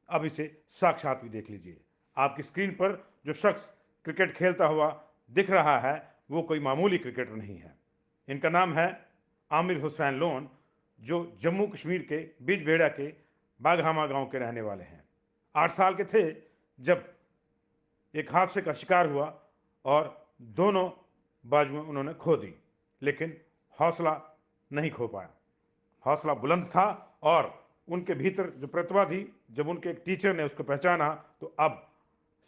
अब इसे साक्षात भी देख लीजिए। आपकी स्क्रीन पर जो शख्स क्रिकेट खेलता हुआ दिख रहा है वो कोई मामूली क्रिकेटर नहीं है। इनका नाम है आमिर हुसैन लोन, जो जम्मू कश्मीर के बिजबेड़ा के बाघामा गांव के रहने वाले हैं। 8 साल के थे जब एक हादसे का शिकार हुआ और दोनों बाजुएं उन्होंने खो दी, लेकिन हौसला नहीं खो पाया। हौसला बुलंद था और उनके भीतर जो प्रतिभा थी, जब उनके एक टीचर ने उसको पहचाना तो अब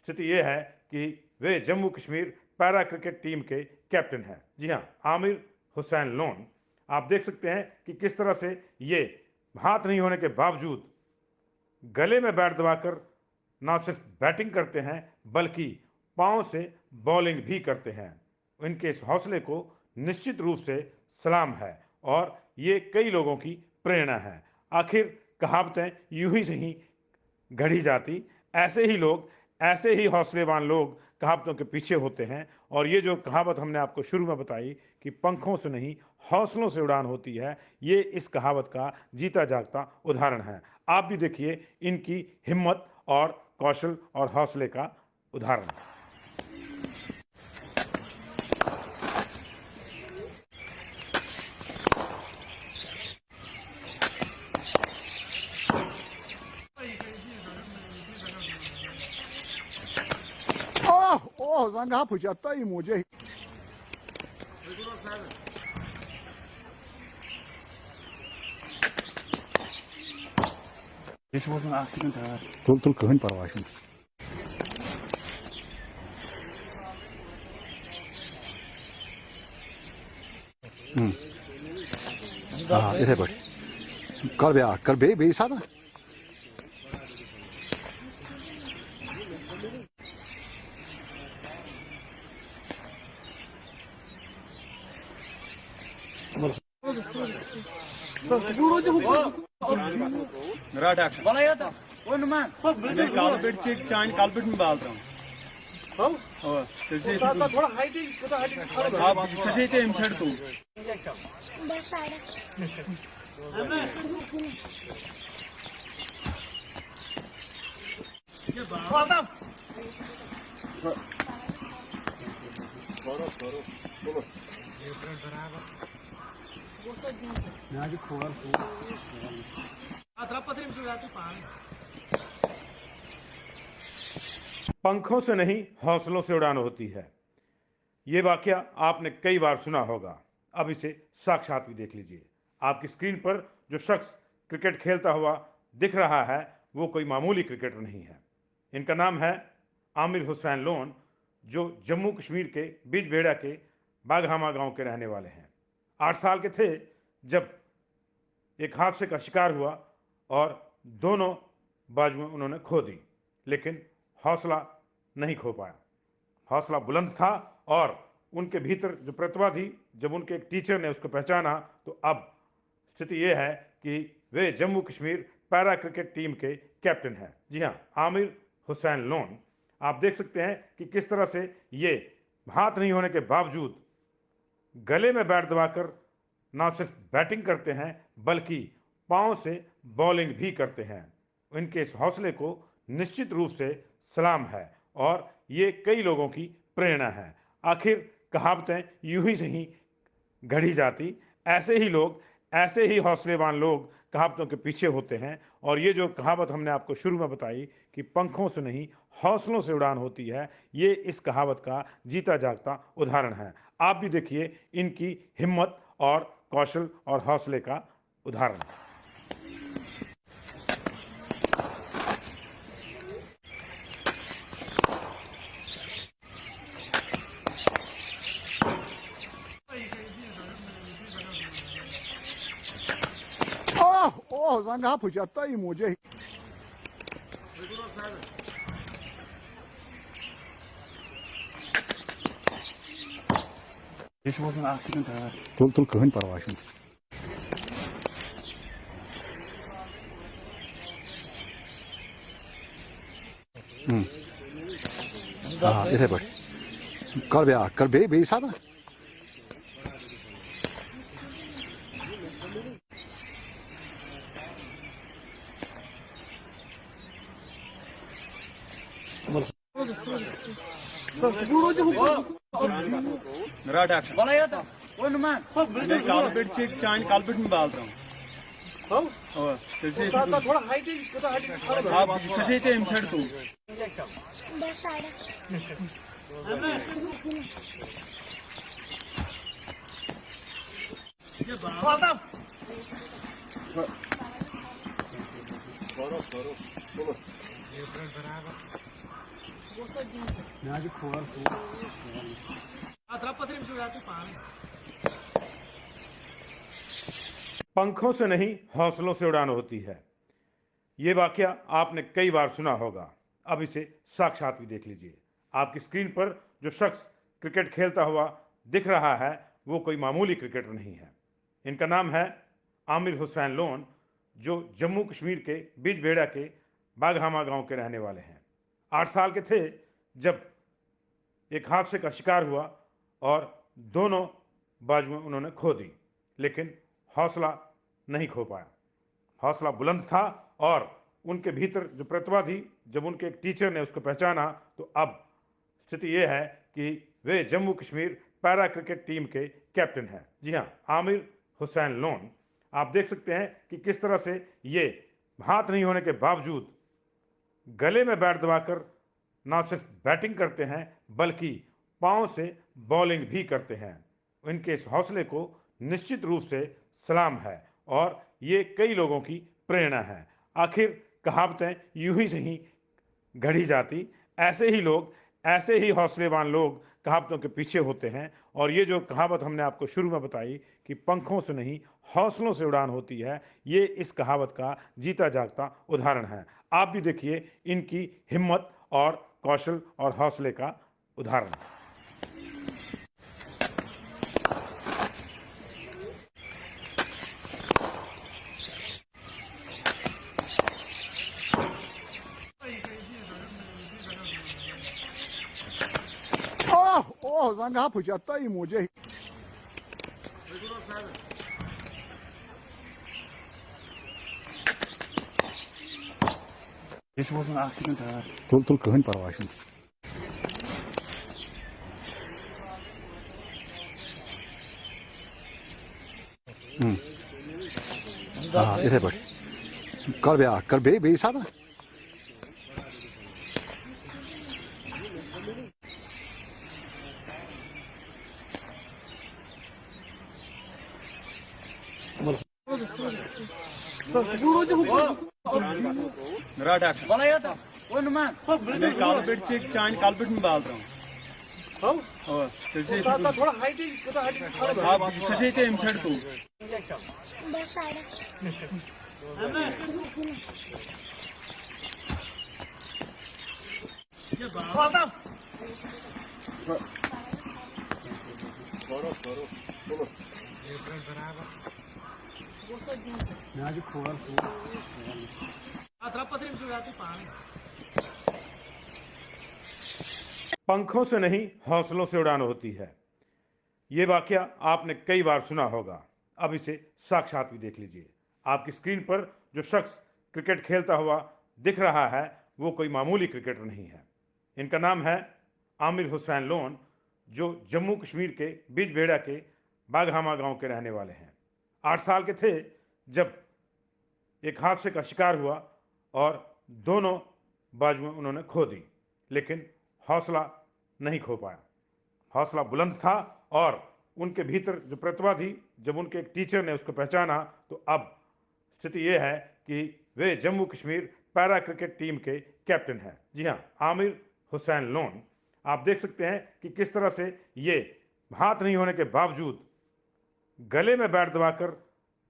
स्थिति यह है कि वे Jammu Kashmir para cricket team के कैप्टन हैं। जी हाँ, आमिर हुसैन लोन। आप देख सकते हैं कि किस तरह से ये हाथ नहीं होने के बावजूद गले में बैट दबाकर ना सिर्फ बैटिंग करते हैं बल्कि पांव से बॉलिंग भी करते हैं। इनके इस हौसले को निश्चित रूप से सलाम है और ये कई लोगों की प्रेरणा है। आखिर कहावतें यूं ही नहीं गढ़ी जाती, ऐसे ही लोग, ऐसे ही हौसलेवान लोग कहावतों के पीछे होते हैं। और ये जो कहावत हमने आपको शुरू में बताई कि पंखों से नहीं हौसलों से उड़ान होती है, ये इस कहावत का जीता जागता उदाहरण है। आप भी देखिए इनकी हिम्मत और कौशल और हौसले का उदाहरण। Zange hapujatta imoje. This was an accident. Tul kehun parwashin. इधर बैठ कर बे सादा Right action. मैं कालपेट से चांद कालपेट में डालता हूँ। थोड़ा हाइटिंग आप सजे थे इंसर्ट तू पंखों से नहीं हौसलों से उड़ान होती है। ये वाकया आपने कई बार सुना होगा। अब इसे साक्षात भी देख लीजिए। आपकी स्क्रीन पर जो शख्स क्रिकेट खेलता हुआ दिख रहा है वो कोई मामूली क्रिकेटर नहीं है। इनका नाम है आमिर हुसैन लोन, जो जम्मू कश्मीर के बिजबेड़ा के बाघामा गांव के रहने वाले हैं। 8 साल के थे जब एक हादसे का शिकार हुआ और दोनों बाजुएं उन्होंने खो दी, लेकिन हौसला नहीं खो पाया। हौसला बुलंद था और उनके भीतर जो प्रतिभा थी, जब उनके एक टीचर ने उसको पहचाना तो अब स्थिति यह है कि वे Jammu Kashmir para cricket team के कैप्टन हैं। जी हाँ, आमिर हुसैन लोन। आप देख सकते हैं कि किस तरह से ये हाथ नहीं होने के बावजूद गले में बैट दबाकर ना सिर्फ बैटिंग करते हैं बल्कि पांव से बॉलिंग भी करते हैं। इनके इस हौसले को निश्चित रूप से सलाम है और ये कई लोगों की प्रेरणा है। आखिर कहावतें यूं ही नहीं गढ़ी जाती, ऐसे ही लोग, ऐसे ही हौसलेवान लोग कहावतों के पीछे होते हैं। और ये जो कहावत हमने आपको शुरू में बताई कि पंखों से नहीं हौसलों से उड़ान होती है, ये इस कहावत का जीता जागता उदाहरण है। आप भी देखिए इनकी हिम्मत और कौशल और हौसले का उदाहरण। Zange hapujatta imoje. This was an accident. Tul kehun parwashin. इधर बैठ कर बे सादा राइट एक्शन मैं कालबेट से चांद कालबेट में डालता हूँ आप सही थे इंसर्ट तू पंखों से नहीं हौसलों से उड़ान होती है। ये वाकया आपने कई बार सुना होगा। अब इसे साक्षात भी देख लीजिए। आपकी स्क्रीन पर जो शख्स क्रिकेट खेलता हुआ दिख रहा है वो कोई मामूली क्रिकेटर नहीं है। इनका नाम है आमिर हुसैन लोन, जो जम्मू कश्मीर के बिजबेड़ा के बाघामा गांव के रहने वाले हैं। 8 साल के थे जब एक हादसे का शिकार हुआ और दोनों बाजुएं उन्होंने खो दी, लेकिन हौसला नहीं खो पाया। हौसला बुलंद था और उनके भीतर जो प्रतिभा थी, जब उनके एक टीचर ने उसको पहचाना तो अब स्थिति ये है कि वे Jammu Kashmir para cricket team के कैप्टन हैं। जी हाँ, आमिर हुसैन लोन। आप देख सकते हैं कि किस तरह से ये हाथ नहीं होने के बावजूद गले में बैट दबाकर ना सिर्फ बैटिंग करते हैं बल्कि पाँव से बॉलिंग भी करते हैं। इनके इस हौसले को निश्चित रूप से सलाम है और ये कई लोगों की प्रेरणा है। आखिर कहावतें यूं ही नहीं गढ़ी जाती, ऐसे ही लोग, ऐसे ही हौसलेवान लोग कहावतों के पीछे होते हैं। और ये जो कहावत हमने आपको शुरू में बताई कि पंखों से नहीं हौसलों से उड़ान होती है, ये इस कहावत का जीता जागता उदाहरण है। आप भी देखिए इनकी हिम्मत और कौशल और हौसले का उदाहरण। ओह zange hapujatta iyi मुझे This was an accident. तुल कहन परवाह छुन इथे पट कर बे सादा राइट एक्शन मैं कालबेट से चांद कालबेट में डालता हूँ आप सही थे इंसर्ट तू पंखों से नहीं हौसलों से उड़ान होती है। ये वाकया आपने कई बार सुना होगा। अब इसे साक्षात भी देख लीजिए। आपकी स्क्रीन पर जो शख्स क्रिकेट खेलता हुआ दिख रहा है वो कोई मामूली क्रिकेटर नहीं है। इनका नाम है आमिर हुसैन लोन, जो जम्मू कश्मीर के बिजबेड़ा के बाघामा गांव के रहने वाले हैं। 8 साल के थे जब एक हादसे का शिकार हुआ और दोनों बाजुएं उन्होंने खो दी, लेकिन हौसला नहीं खो पाया। हौसला बुलंद था और उनके भीतर जो प्रतिभा थी, जब उनके एक टीचर ने उसको पहचाना तो अब स्थिति ये है कि वे Jammu Kashmir para cricket team के कैप्टन हैं। जी हाँ, आमिर हुसैन लोन। आप देख सकते हैं कि किस तरह से ये हाथ नहीं होने के बावजूद गले में बैट दबाकर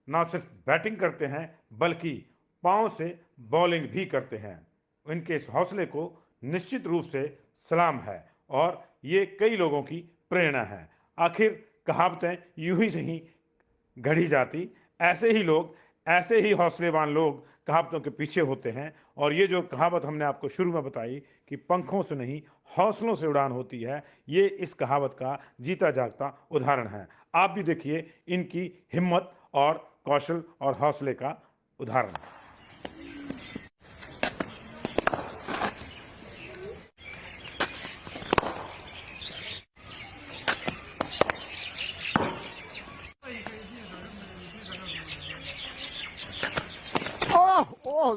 ना सिर्फ बैटिंग करते हैं बल्कि पाँव से बॉलिंग भी करते हैं। इनके इस हौसले को निश्चित रूप से सलाम है और ये कई लोगों की प्रेरणा है। आखिर कहावतें यूं ही नहीं गढ़ी जाती, ऐसे ही लोग, ऐसे ही हौसलेवान लोग कहावतों के पीछे होते हैं। और ये जो कहावत हमने आपको शुरू में बताई कि पंखों से नहीं हौसलों से उड़ान होती है, ये इस कहावत का जीता जागता उदाहरण है। आप भी देखिए इनकी हिम्मत और कौशल और हौसले का उदाहरण।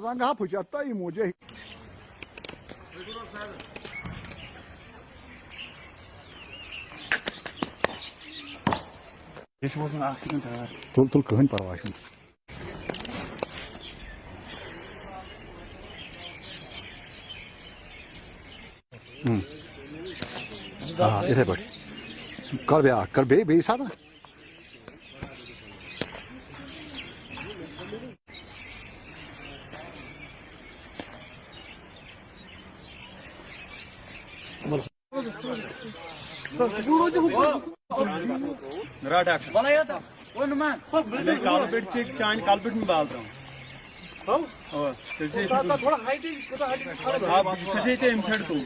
zange haphuchatta imoje. This was an accident. Tul kehun parwashin. हाँ इधर बैठ कर बे सादा Right action. मैं काला बेट से चांद काल बेट में डालता हूँ थोड़ा हाइट आप सजे थे इंसर्ट तू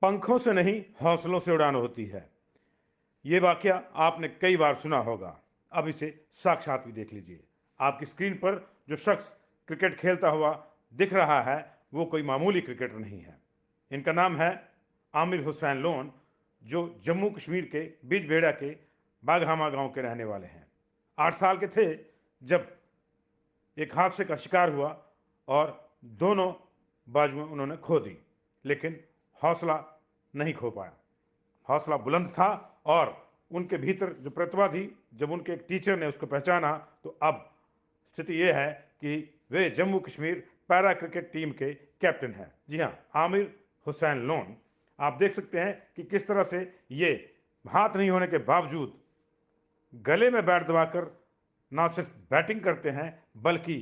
पंखों से नहीं हौसलों से उड़ान होती है। ये वाकया आपने कई बार सुना होगा। अब इसे साक्षात भी देख लीजिए। आपकी स्क्रीन पर जो शख्स क्रिकेट खेलता हुआ दिख रहा है वो कोई मामूली क्रिकेटर नहीं है। इनका नाम है आमिर हुसैन लोन, जो जम्मू कश्मीर के बिजबेड़ा के बाघामा गांव के रहने वाले हैं। 8 साल के थे जब एक हादसे का शिकार हुआ और दोनों बाजुएं उन्होंने खो दी, लेकिन हौसला नहीं खो पाया। हौसला बुलंद था और उनके भीतर जो प्रतिभा थी, जब उनके एक टीचर ने उसको पहचाना तो अब स्थिति ये है कि वे Jammu Kashmir para cricket team के कैप्टन हैं। जी हाँ, आमिर हुसैन लोन। आप देख सकते हैं कि किस तरह से ये हाथ नहीं होने के बावजूद गले में बैट दबाकर ना सिर्फ बैटिंग करते हैं बल्कि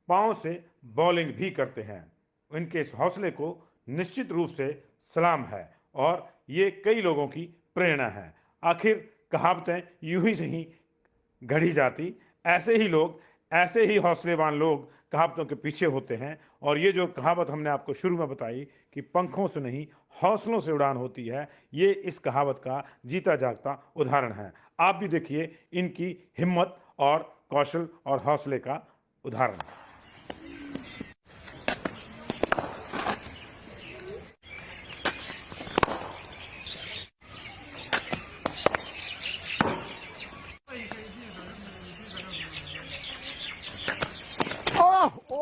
पाँव से बॉलिंग भी करते हैं। इनके इस हौसले को निश्चित रूप से सलाम है और ये कई लोगों की प्रेरणा है। आखिर कहावतें यूं ही से ही गढ़ी जाती, ऐसे ही लोग, ऐसे ही हौसलेवान लोग कहावतों के पीछे होते हैं। और ये जो कहावत हमने आपको शुरू में बताई कि पंखों से नहीं हौसलों से उड़ान होती है, ये इस कहावत का जीता जागता उदाहरण है। आप भी देखिए इनकी हिम्मत और कौशल और हौसले का उदाहरण।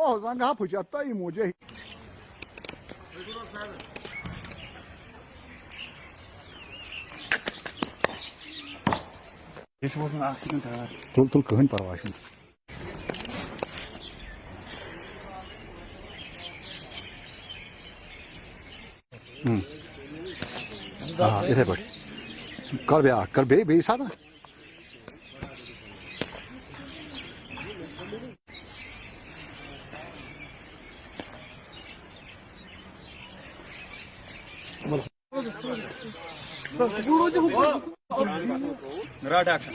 Oh, zange haphuchatta imoje. This was an accident. Tul kehun parwashin. हाँ इधर बैठ कर बे सादा Right action.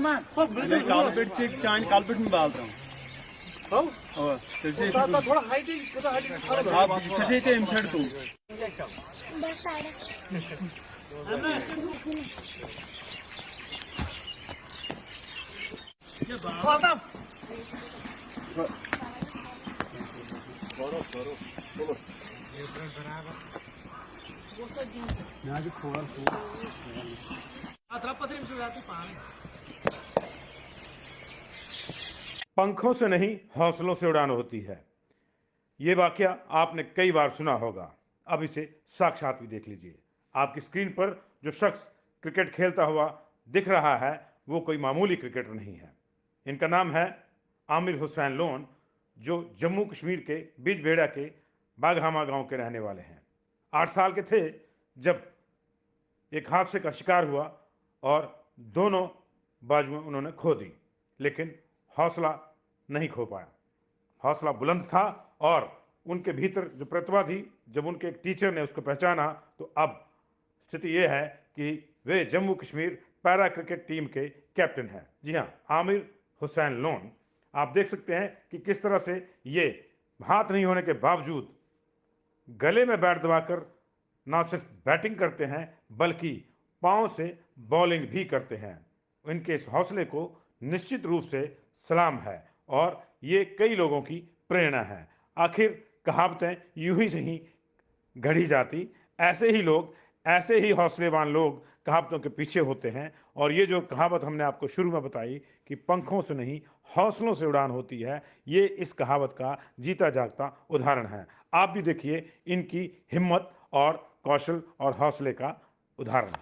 मैं काला बेट से चांद काल बेट में डालता हूँ थोड़ा हाइट आप सजे थे इंसर्ट तू पंखों से नहीं हौसलों से उड़ान होती है। ये वाकया आपने कई बार सुना होगा। अब इसे साक्षात भी देख लीजिए। आपकी स्क्रीन पर जो शख्स क्रिकेट खेलता हुआ दिख रहा है वो कोई मामूली क्रिकेटर नहीं है। इनका नाम है आमिर हुसैन लोन, जो जम्मू कश्मीर के बिजबेड़ा के बाघामा गांव के रहने वाले हैं। 8 साल के थे जब एक हादसे का शिकार हुआ और दोनों बाजुएं उन्होंने खो दी, लेकिन हौसला नहीं खो पाया। हौसला बुलंद था और उनके भीतर जो प्रतिभा थी, जब उनके एक टीचर ने उसको पहचाना तो अब स्थिति ये है कि वे Jammu Kashmir para cricket team के कैप्टन हैं। जी हाँ, आमिर हुसैन लोन। आप देख सकते हैं कि किस तरह से ये हाथ नहीं होने के बावजूद गले में बैट दबाकर ना सिर्फ बैटिंग करते हैं बल्कि पांव से बॉलिंग भी करते हैं। इनके इस हौसले को निश्चित रूप से सलाम है और ये कई लोगों की प्रेरणा है। आखिर कहावतें यूं ही नहीं गढ़ी जाती, ऐसे ही लोग, ऐसे ही हौसलेबान लोग कहावतों के पीछे होते हैं। और ये जो कहावत हमने आपको शुरू में बताई कि पंखों से नहीं हौसलों से उड़ान होती है, ये इस कहावत का जीता जागता उदाहरण है। आप भी देखिए इनकी हिम्मत और कौशल और हौसले का उदाहरण।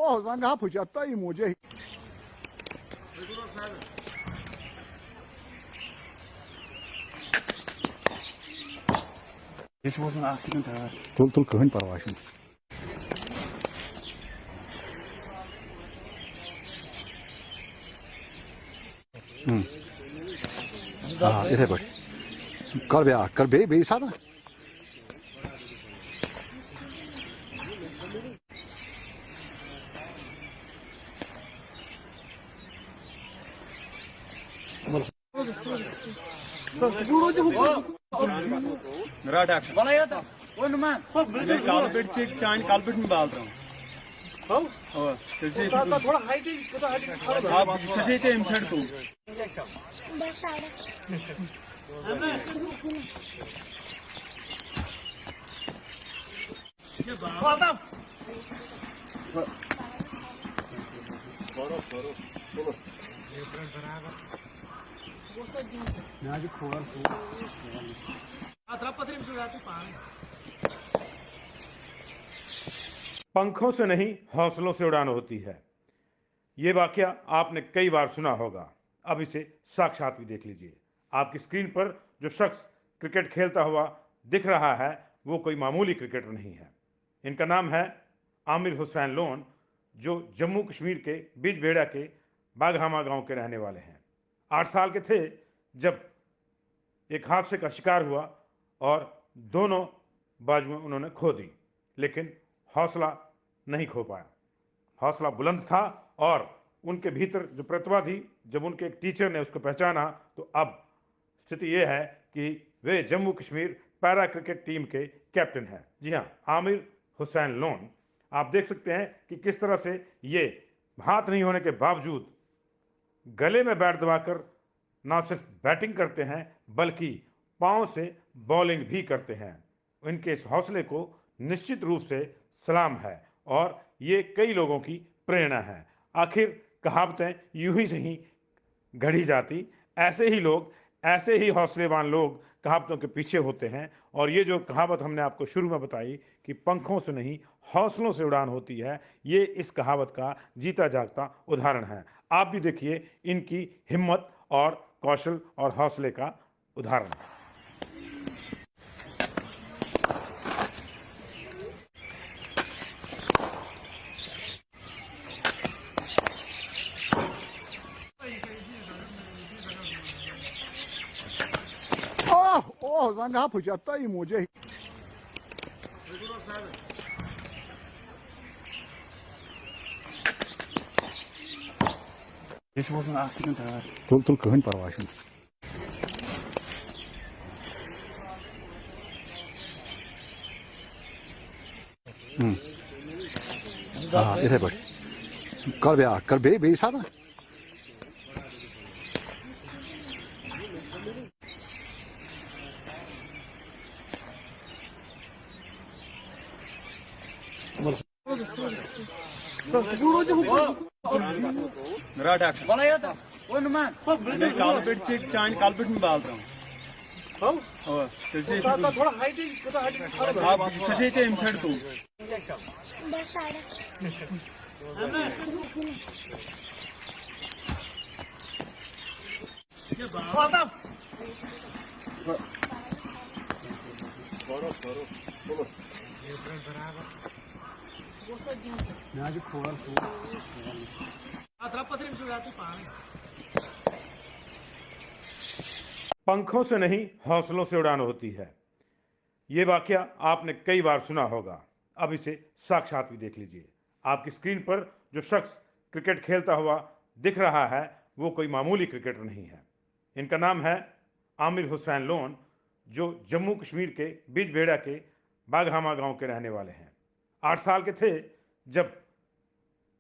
Oh, sagen gehabt, ja, da im Mujah. This was an accident. Tul kehun parwashin. इधर बैठ कर बे सादा Right action. मैं कालपेट से चांद कालपेट में डालता हूँ। थोड़ा हाइट आप सजे थे इंसर्ट को पंखों से नहीं हौसलों से उड़ान होती है। ये वाकया आपने कई बार सुना होगा। अब इसे साक्षात भी देख लीजिए। आपकी स्क्रीन पर जो शख्स क्रिकेट खेलता हुआ दिख रहा है वो कोई मामूली क्रिकेटर नहीं है। इनका नाम है आमिर हुसैन लोन, जो जम्मू कश्मीर के बिजबेड़ा के बाघामा गांव के रहने वाले हैं। 8 साल के थे जब एक हादसे का शिकार हुआ और दोनों बाजुएं उन्होंने खो दी, लेकिन हौसला नहीं खो पाया। हौसला बुलंद था और उनके भीतर जो प्रतिभा थी, जब उनके एक टीचर ने उसको पहचाना तो अब स्थिति ये है कि वे Jammu Kashmir para cricket team के कैप्टन हैं। जी हाँ, आमिर हुसैन लोन। आप देख सकते हैं कि किस तरह से ये हाथ नहीं होने के बावजूद गले में बैट दबाकर ना सिर्फ बैटिंग करते हैं बल्कि पांव से बॉलिंग भी करते हैं। इनके इस हौसले को निश्चित रूप से सलाम है और ये कई लोगों की प्रेरणा है। आखिर कहावतें यूं ही नहीं गढ़ी जाती, ऐसे ही लोग, ऐसे ही हौसलेबान लोग कहावतों के पीछे होते हैं। और ये जो कहावत हमने आपको शुरू में बताई कि पंखों से नहीं हौसलों से उड़ान होती है, ये इस कहावत का जीता जागता उदाहरण है। आप भी देखिए इनकी हिम्मत और कौशल और हौसले का उदाहरण। Oh, sagen gehabt, ja, da im Mujah. This was an accident. Tul kehun parwashin. इधर बैठ कर बे सादा Right action. मैं कालपेट से चांद कालपेट में डालता हूँ। थोड़ा हाइट आप सजे थे इंसर्ट को पंखों से नहीं हौसलों से उड़ान होती है। ये वाकया आपने कई बार सुना होगा। अब इसे साक्षात भी देख लीजिए। आपकी स्क्रीन पर जो शख्स क्रिकेट खेलता हुआ दिख रहा है वो कोई मामूली क्रिकेटर नहीं है। इनका नाम है आमिर हुसैन लोन, जो जम्मू कश्मीर के बिजबेड़ा के बाघामा गांव के रहने वाले हैं। 8 साल के थे जब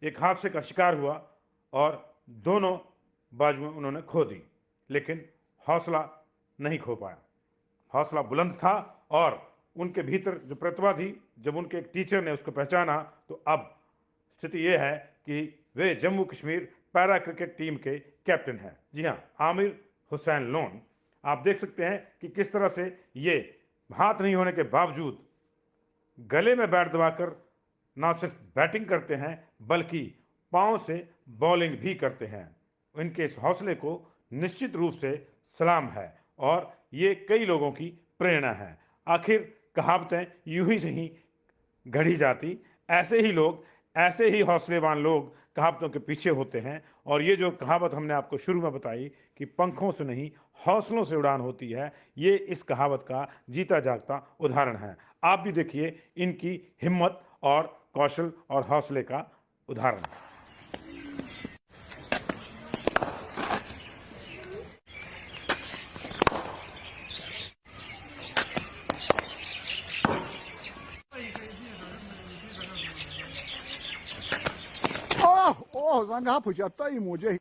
एक हादसे का शिकार हुआ और दोनों बाजुएं उन्होंने खो दी, लेकिन हौसला नहीं खो पाया। हौसला बुलंद था और उनके भीतर जो प्रतिभा थी, जब उनके एक टीचर ने उसको पहचाना तो अब स्थिति ये है कि वे Jammu Kashmir para cricket team के कैप्टन हैं। जी हाँ, आमिर हुसैन लोन। आप देख सकते हैं कि किस तरह से ये हाथ नहीं होने के बावजूद गले में बैट दबाकर ना सिर्फ बैटिंग करते हैं बल्कि पांव से बॉलिंग भी करते हैं। इनके इस हौसले को निश्चित रूप से सलाम है और ये कई लोगों की प्रेरणा है। आखिर कहावतें यूं ही नहीं गढ़ी जाती, ऐसे ही लोग, ऐसे ही हौसलेवान लोग कहावतों के पीछे होते हैं। और ये जो कहावत हमने आपको शुरू में बताई कि पंखों से नहीं हौसलों से उड़ान होती है, ये इस कहावत का जीता जागता उदाहरण है। आप भी देखिए इनकी हिम्मत और कौशल और हौसले का उदाहरण। Zan yapacak da imuce.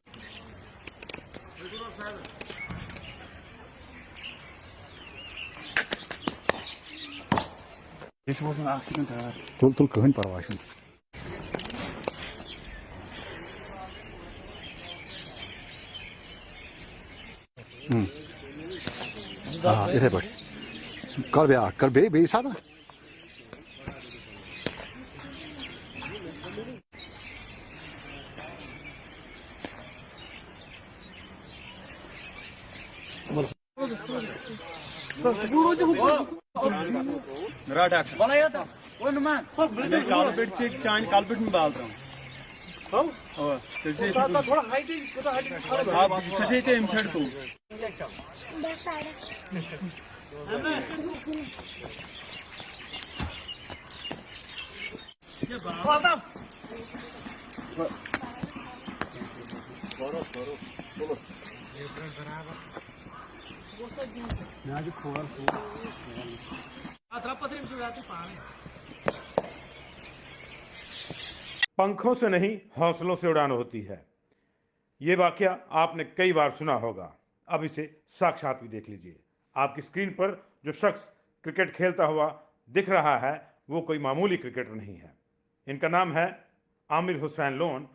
This was an accident. Tul kıhın parvaşın. इधर बैठ कर बे सादा Right action. मैं कार्पेट से चांद कार्पेट में डालता हूँ। थोड़ा हाइट आप सजे थे इंसर्ट तो पंखों से नहीं हौसलों से उड़ान होती है। ये वाकया आपने कई बार सुना होगा। अब इसे साक्षात भी देख लीजिए। आपकी स्क्रीन पर जो शख्स क्रिकेट खेलता हुआ दिख रहा है वो कोई मामूली क्रिकेटर नहीं है। इनका नाम है आमिर हुसैन लोन,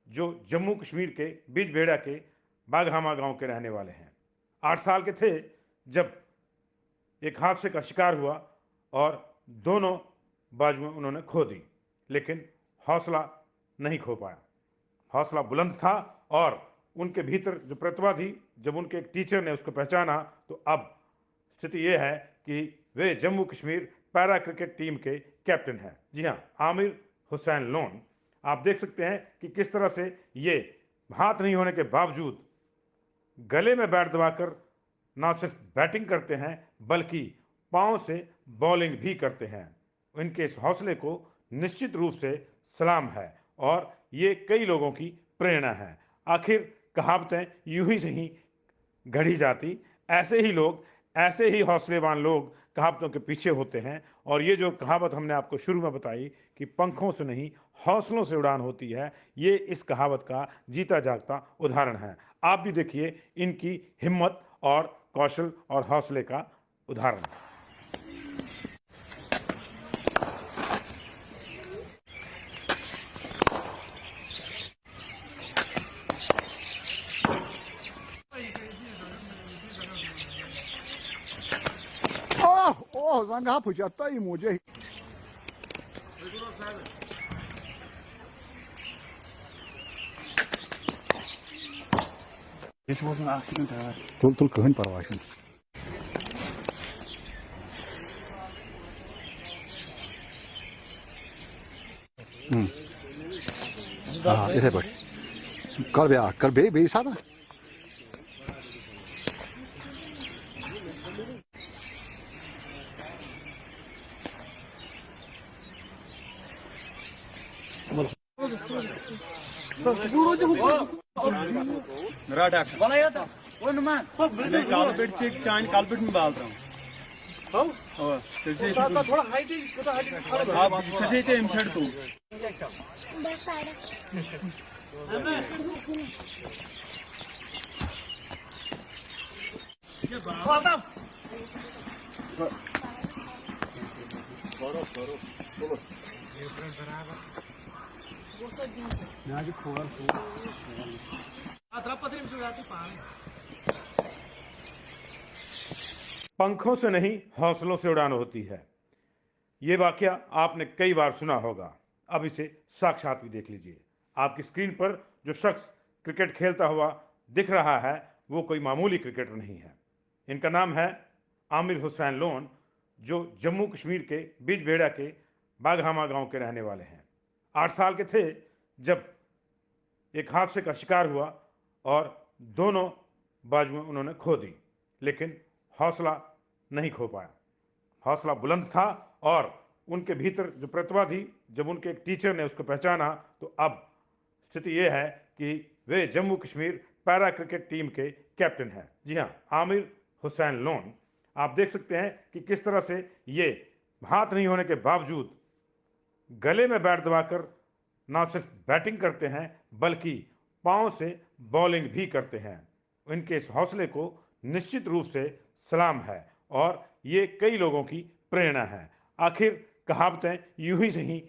जो जम्मू कश्मीर के बिजबेड़ा के बाघामा गांव के रहने वाले हैं। 8 साल के थे जब एक हादसे का शिकार हुआ और दोनों बाजुएं उन्होंने खो दी, लेकिन हौसला नहीं खो पाया। हौसला बुलंद था और उनके भीतर जो प्रतिभा थी, जब उनके एक टीचर ने उसको पहचाना तो अब स्थिति ये है कि वे Jammu Kashmir para cricket team के कैप्टन हैं। जी हाँ, आमिर हुसैन लोन। आप देख सकते हैं कि किस तरह से ये हाथ नहीं होने के बावजूद गले में बैट दबाकर ना सिर्फ बैटिंग करते हैं बल्कि पांव से बॉलिंग भी करते हैं। इनके इस हौसले को निश्चित रूप से सलाम है और ये कई लोगों की प्रेरणा है। आखिर कहावतें यूं ही नहीं गढ़ी जाती, ऐसे ही लोग, ऐसे ही हौसलेवान लोग कहावतों के पीछे होते हैं। और ये जो कहावत हमने आपको शुरू में बताई कि पंखों से नहीं हौसलों से उड़ान होती है, ये इस कहावत का जीता जागता उदाहरण है। आप भी देखिए इनकी हिम्मत और कौशल और हौसले का उदाहरण। Zan yapacak da imuce. This was an accident. Tul kıhın parvaşın. इधर बैठ कर बे सादा राइट एक्शन मैं काल पेट से चांद काल पेट में डालता हूँ थोड़ा हाइट आप सजे थे इंसर्ट तू पंखों से नहीं हौसलों से उड़ान होती है। ये वाकया आपने कई बार सुना होगा। अब इसे साक्षात भी देख लीजिए। आपकी स्क्रीन पर जो शख्स क्रिकेट खेलता हुआ दिख रहा है वो कोई मामूली क्रिकेटर नहीं है। इनका नाम है आमिर हुसैन लोन, जो जम्मू कश्मीर के बिजबेड़ा के बाघामा गांव के रहने वाले हैं। 8 साल के थे जब एक हादसे का शिकार हुआ और दोनों बाजुएं उन्होंने खो दी, लेकिन हौसला नहीं खो पाया। हौसला बुलंद था और उनके भीतर जो प्रतिभा थी, जब उनके एक टीचर ने उसको पहचाना तो अब स्थिति ये है कि वे Jammu Kashmir para cricket team के कैप्टन हैं। जी हाँ, आमिर हुसैन लोन। आप देख सकते हैं कि किस तरह से ये हाथ नहीं होने के बावजूद गले में बैट दबाकर ना सिर्फ बैटिंग करते हैं बल्कि पांव से बॉलिंग भी करते हैं। इनके इस हौसले को निश्चित रूप से सलाम है और ये कई लोगों की प्रेरणा है। आखिर कहावतें यूं ही से ही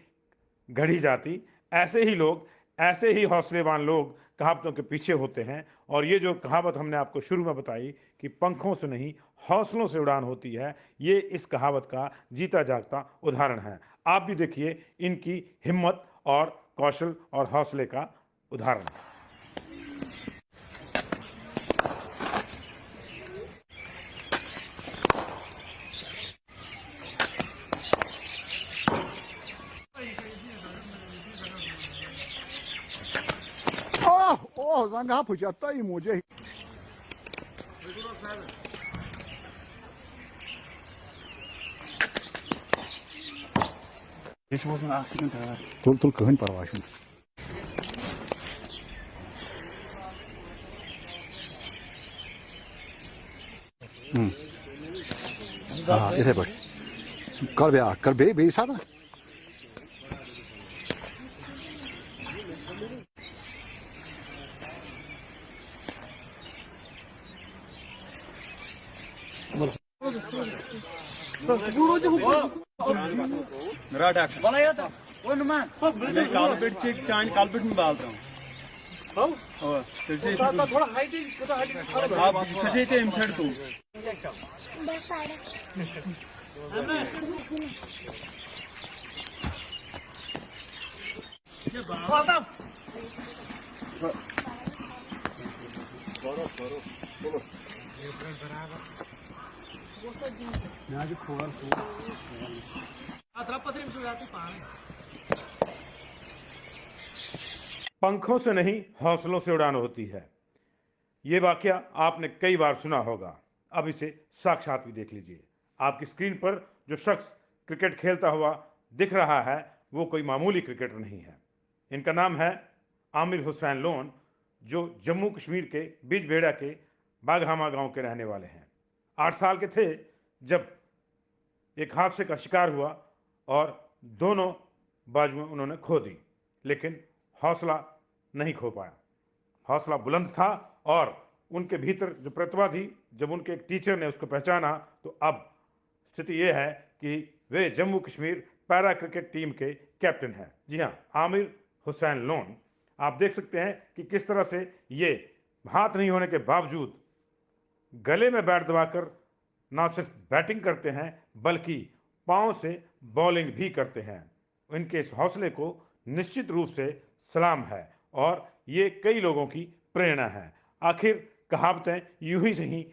गढ़ी जाती, ऐसे ही लोग, ऐसे ही हौसलेवान लोग कहावतों के पीछे होते हैं। और ये जो कहावत हमने आपको शुरू में बताई कि पंखों से नहीं हौसलों से उड़ान होती है, ये इस कहावत का जीता जागता उदाहरण है। आप भी देखिए इनकी हिम्मत और कौशल और हौसले का उदाहरण। Oh, sagen habe ich ja da emoji. This was an accident. Tul kehin parwashin. इधर बैठ। कर बे सादा। राइट एक्शन मैं काल पेट से चांद काल पेट में डालता हूँ थोड़ा हाइट आप सजे थे इंसर्ट तू पंखों से नहीं हौसलों से उड़ान होती है। ये वाकया आपने कई बार सुना होगा। अब इसे साक्षात भी देख लीजिए। आपकी स्क्रीन पर जो शख्स क्रिकेट खेलता हुआ दिख रहा है वो कोई मामूली क्रिकेटर नहीं है। इनका नाम है आमिर हुसैन लोन, जो जम्मू कश्मीर के बिजबेड़ा के बाघामा गांव के रहने वाले हैं। 8 साल के थे जब एक हादसे का शिकार हुआ और दोनों बाजुएं उन्होंने खो दी, लेकिन हौसला नहीं खो पाया। हौसला बुलंद था और उनके भीतर जो प्रतिभा थी, जब उनके एक टीचर ने उसको पहचाना तो अब स्थिति ये है कि वे Jammu Kashmir para cricket team के कैप्टन हैं। जी हाँ, आमिर हुसैन लोन। आप देख सकते हैं कि किस तरह से ये हाथ नहीं होने के बावजूद गले में बैट दबाकर ना सिर्फ बैटिंग करते हैं बल्कि पांव से बॉलिंग भी करते हैं। इनके इस हौसले को निश्चित रूप से सलाम है और ये कई लोगों की प्रेरणा है। आखिर कहावतें यूं ही से ही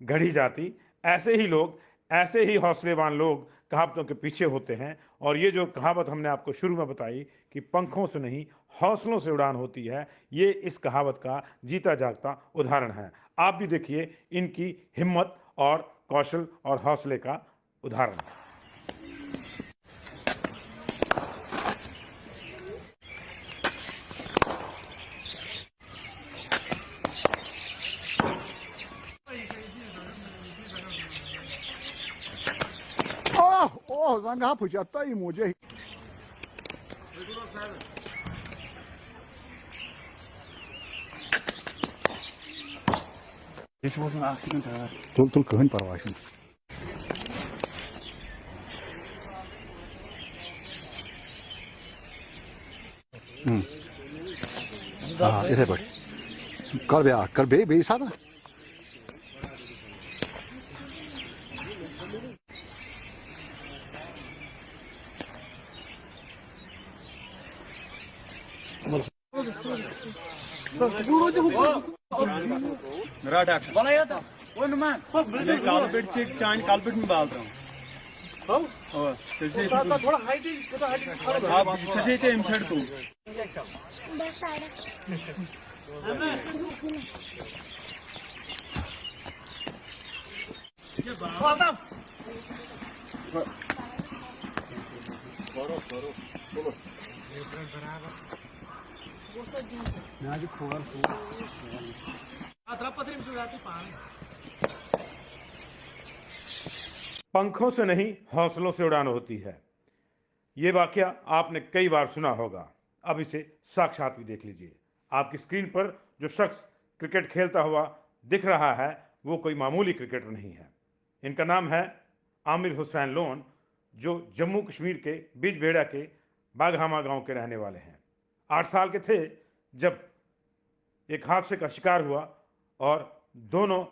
गढ़ी जाती, ऐसे ही लोग, ऐसे ही हौसलेवान लोग कहावतों के पीछे होते हैं। और ये जो कहावत हमने आपको शुरू में बताई कि पंखों से नहीं हौसलों से उड़ान होती है, ये इस कहावत का जीता जागता उदाहरण है। आप भी देखिए इनकी हिम्मत और कौशल और हौसले का उदाहरण। zanga hapıcatta imoje. This was an accident. Tul kehun parwaşın. हाँ इधर बढ़ कर बे सादा Right action. मैं कालपेट से चांद कालपेट में डालता हूँ थोड़ा हाइट आप सजे थे इंसर्ट तू पंखों से नहीं हौसलों से उड़ान होती है। ये वाकया आपने कई बार सुना होगा। अब इसे साक्षात भी देख लीजिए। आपकी स्क्रीन पर जो शख्स क्रिकेट खेलता हुआ दिख रहा है वो कोई मामूली क्रिकेटर नहीं है। इनका नाम है आमिर हुसैन लोन, जो जम्मू कश्मीर के बिजबेड़ा के बाघामा गांव के रहने वाले हैं। 8 साल के थे जब एक हादसे का शिकार हुआ और दोनों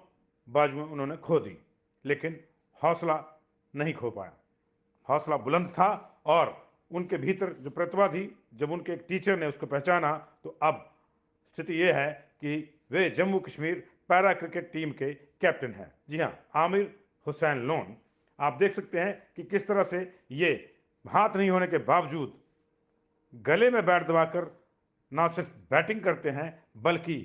बाजुएं उन्होंने खो दी, लेकिन हौसला नहीं खो पाया। हौसला बुलंद था और उनके भीतर जो प्रतिभा थी, जब उनके एक टीचर ने उसको पहचाना तो अब स्थिति ये है कि वे Jammu Kashmir para cricket team के कैप्टन हैं। जी हाँ, आमिर हुसैन लोन। आप देख सकते हैं कि किस तरह से ये हाथ नहीं होने के बावजूद गले में बैट दबाकर ना सिर्फ बैटिंग करते हैं बल्कि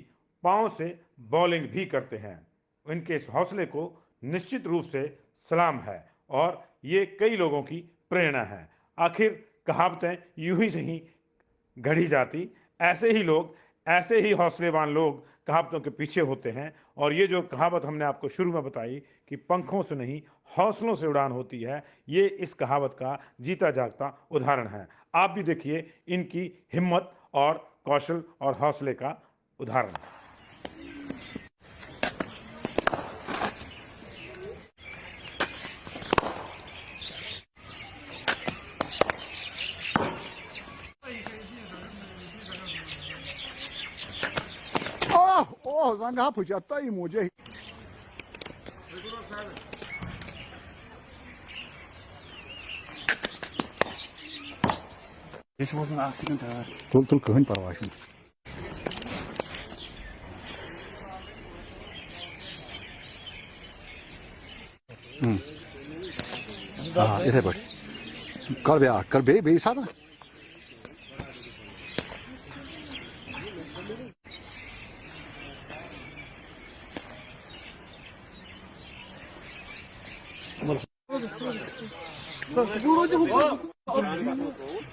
पाँव से बॉलिंग भी करते हैं। इनके इस हौसले को निश्चित रूप से सलाम है और ये कई लोगों की प्रेरणा है। आखिर कहावतें यूं ही नहीं गढ़ी जाती, ऐसे ही लोग, ऐसे ही हौसलेवान लोग कहावतों के पीछे होते हैं। और ये जो कहावत हमने आपको शुरू में बताई कि पंखों से नहीं हौसलों से उड़ान होती है, ये इस कहावत का जीता जागता उदाहरण है। आप भी देखिए इनकी हिम्मत और कौशल और हौसले का उदाहरण। zanga hapıcatta imoje. This was an accident. Tul kehun parwaşın. हाँ इधर बढ़ कर बे सादा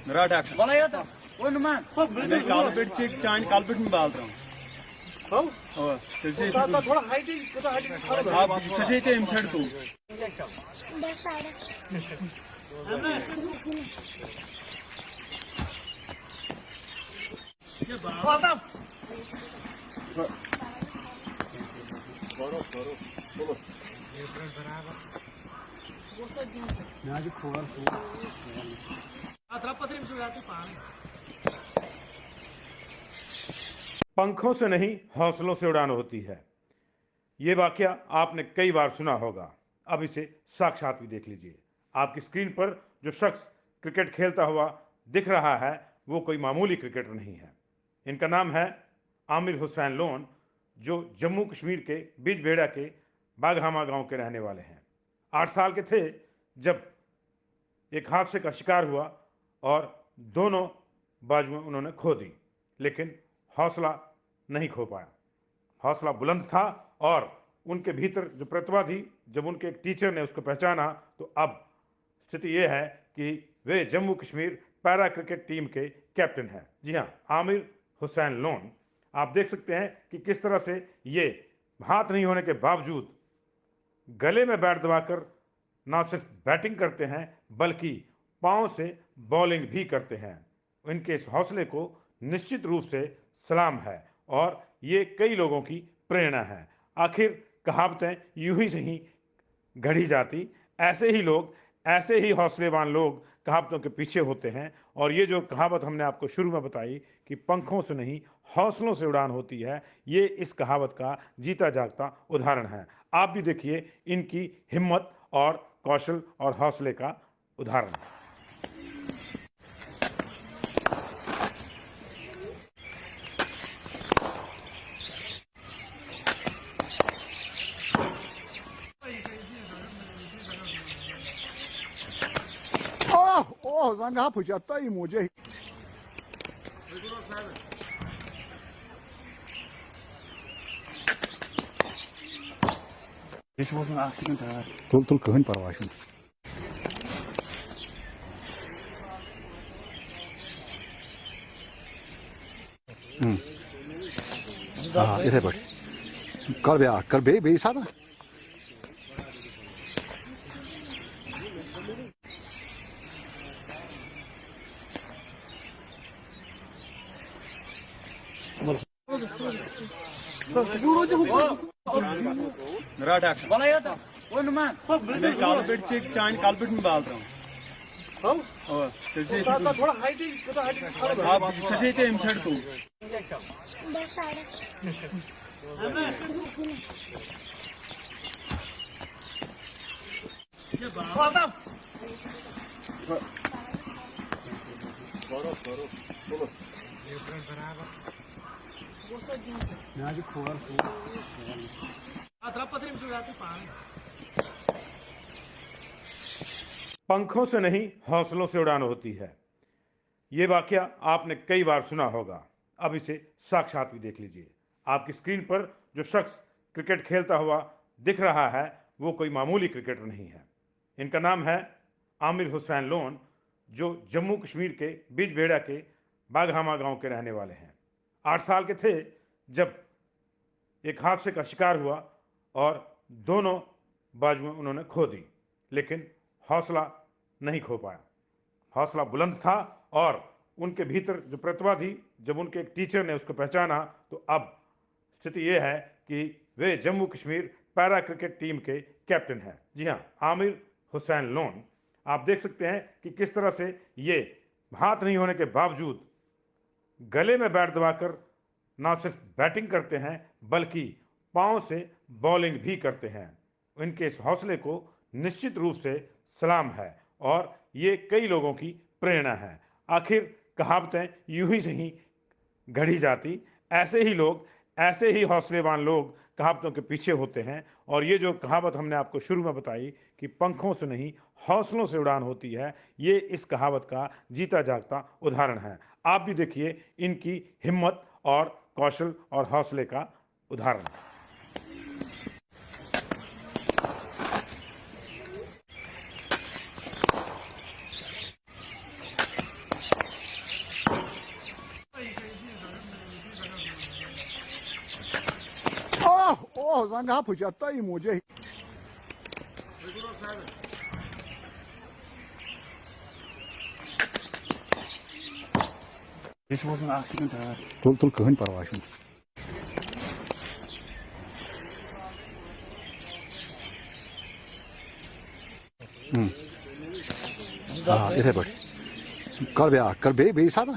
Right action. मैं कालपेट से चांद कालपेट में डालता हूँ थोड़ा हाइट आप सजे थे इंसर्ट तू पंखों से नहीं हौसलों से उड़ान होती है। ये वाकया आपने कई बार सुना होगा। अब इसे साक्षात भी देख लीजिए। आपकी स्क्रीन पर जो शख्स क्रिकेट खेलता हुआ दिख रहा है वो कोई मामूली क्रिकेटर नहीं है। इनका नाम है आमिर हुसैन लोन, जो जम्मू कश्मीर के बिजबेड़ा के बाघामा गांव के रहने वाले हैं। 8 साल के थे जब एक हादसे का शिकार हुआ और दोनों बाजुएं उन्होंने खो दी, लेकिन हौसला नहीं खो पाया। हौसला बुलंद था और उनके भीतर जो प्रतिभा थी, जब उनके एक टीचर ने उसको पहचाना तो अब स्थिति ये है कि वे Jammu Kashmir para cricket team के कैप्टन हैं। जी हाँ, आमिर हुसैन लोन। आप देख सकते हैं कि किस तरह से ये हाथ नहीं होने के बावजूद गले में बैट दबाकर ना सिर्फ बैटिंग करते हैं बल्कि पांव से बॉलिंग भी करते हैं। इनके इस हौसले को निश्चित रूप से सलाम है और ये कई लोगों की प्रेरणा है। आखिर कहावतें यूं ही नहीं गढ़ी जाती, ऐसे ही हौसलेवान लोग कहावतों के पीछे होते हैं। और ये जो कहावत हमने आपको शुरू में बताई कि पंखों से नहीं हौसलों से उड़ान होती है, ये इस कहावत का जीता जागता उदाहरण है। आप भी देखिए इनकी हिम्मत और कौशल और हौसले का उदाहरण। Zan hapucatta imoje. Ich muss nach 80 Tagen. Tul kehun parwashun. इधर बैठ कर बे सादा Right action. मैं कालबेट से एक चांद कालबेट में डालता हूँ। थोड़ा हाइट आप सजे थे इंसर्ट तू पंखों से नहीं हौसलों से उड़ान होती है। ये वाकया आपने कई बार सुना होगा। अब इसे साक्षात भी देख लीजिए। आपकी स्क्रीन पर जो शख्स क्रिकेट खेलता हुआ दिख रहा है वो कोई मामूली क्रिकेटर नहीं है। इनका नाम है आमिर हुसैन लोन, जो जम्मू कश्मीर के बिजबेड़ा के बाघामा गांव के रहने वाले हैं। 8 साल के थे जब एक हादसे का शिकार हुआ और दोनों बाजुएं उन्होंने खो दी, लेकिन हौसला नहीं खो पाया। हौसला बुलंद था और उनके भीतर जो प्रतिभा थी, जब उनके एक टीचर ने उसको पहचाना तो अब स्थिति ये है कि वे Jammu Kashmir para cricket team के कैप्टन हैं। जी हाँ, आमिर हुसैन लोन। आप देख सकते हैं कि किस तरह से ये हाथ नहीं होने के बावजूद गले में बैट दबाकर ना सिर्फ बैटिंग करते हैं बल्कि पांव से बॉलिंग भी करते हैं। इनके इस हौसले को निश्चित रूप से सलाम है और ये कई लोगों की प्रेरणा है। आखिर कहावतें यूं ही नहीं गढ़ी जाती, ऐसे ही हौसलेवान लोग कहावतों के पीछे होते हैं। और ये जो कहावत हमने आपको शुरू में बताई कि पंखों से नहीं हौसलों से उड़ान होती है, ये इस कहावत का जीता जागता उदाहरण है। आप भी देखिए इनकी हिम्मत और कौशल और हौसले का उदाहरण। zan hapucatta imoje. Ich muss nach 80 Tagen. Tul kehun parwashun. इधर बैठ कर बे सादा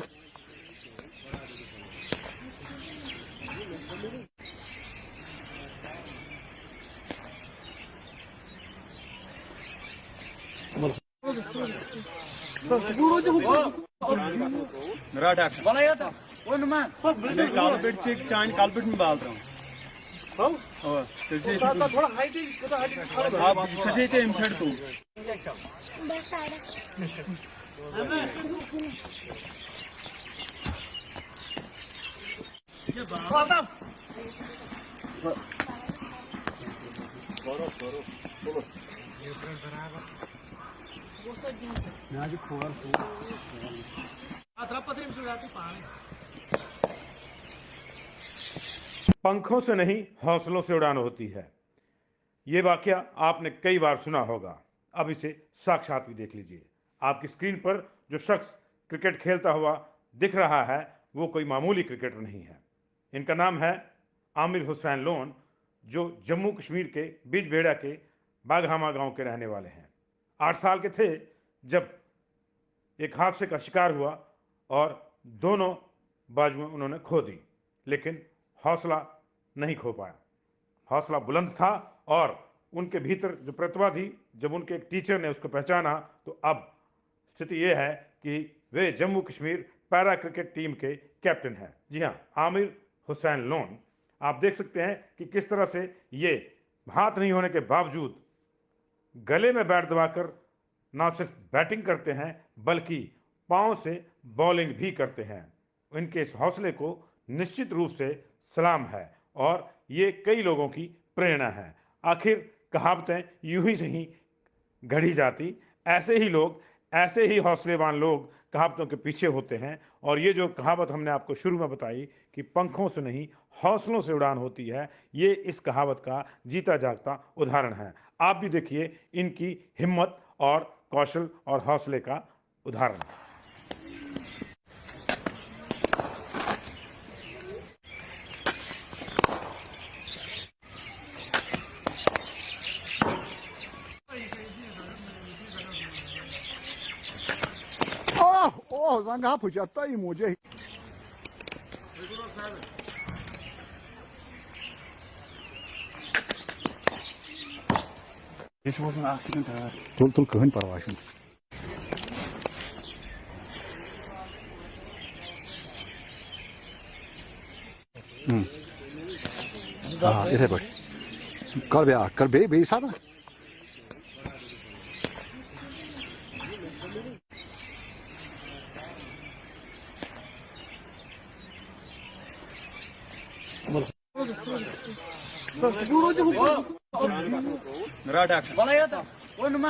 Right action. मैं कालबेट से एक चांद कालबेट में डालता हूँ। थोड़ा हाइट आप सजे थे इंसर्ट तू पंखों से नहीं हौसलों से उड़ान होती है। ये वाकया आपने कई बार सुना होगा। अब इसे साक्षात भी देख लीजिए। आपकी स्क्रीन पर जो शख्स क्रिकेट खेलता हुआ दिख रहा है वो कोई मामूली क्रिकेटर नहीं है। इनका नाम है आमिर हुसैन लोन, जो जम्मू कश्मीर के बिजबेड़ा के बाघामा गांव के रहने वाले हैं। 8 साल के थे जब एक हादसे का शिकार हुआ और दोनों बाजुएं उन्होंने खो दी, लेकिन हौसला नहीं खो पाया। हौसला बुलंद था और उनके भीतर जो प्रतिभा थी, जब उनके एक टीचर ने उसको पहचाना तो अब स्थिति ये है कि वे Jammu Kashmir para cricket team के कैप्टन हैं। जी हाँ, आमिर हुसैन लोन। आप देख सकते हैं कि किस तरह से ये हाथ नहीं होने के बावजूद गले में बैट दबाकर ना सिर्फ बैटिंग करते हैं बल्कि पांव से बॉलिंग भी करते हैं। इनके इस हौसले को निश्चित रूप से सलाम है और ये कई लोगों की प्रेरणा है। आखिर कहावतें यूं ही नहीं गढ़ी जाती, ऐसे ही लोग, ऐसे ही हौसलेवान लोग कहावतों के पीछे होते हैं। और ये जो कहावत हमने आपको शुरू में बताई कि पंखों से नहीं हौसलों से उड़ान होती है, ये इस कहावत का जीता जागता उदाहरण है। आप भी देखिए इनकी हिम्मत और कौशल और हौसले का उदाहरण। Zanga puja tai muje. This was an accident. Tul kehin parwashin. इधर बैठ। कर बे सादा। Right action.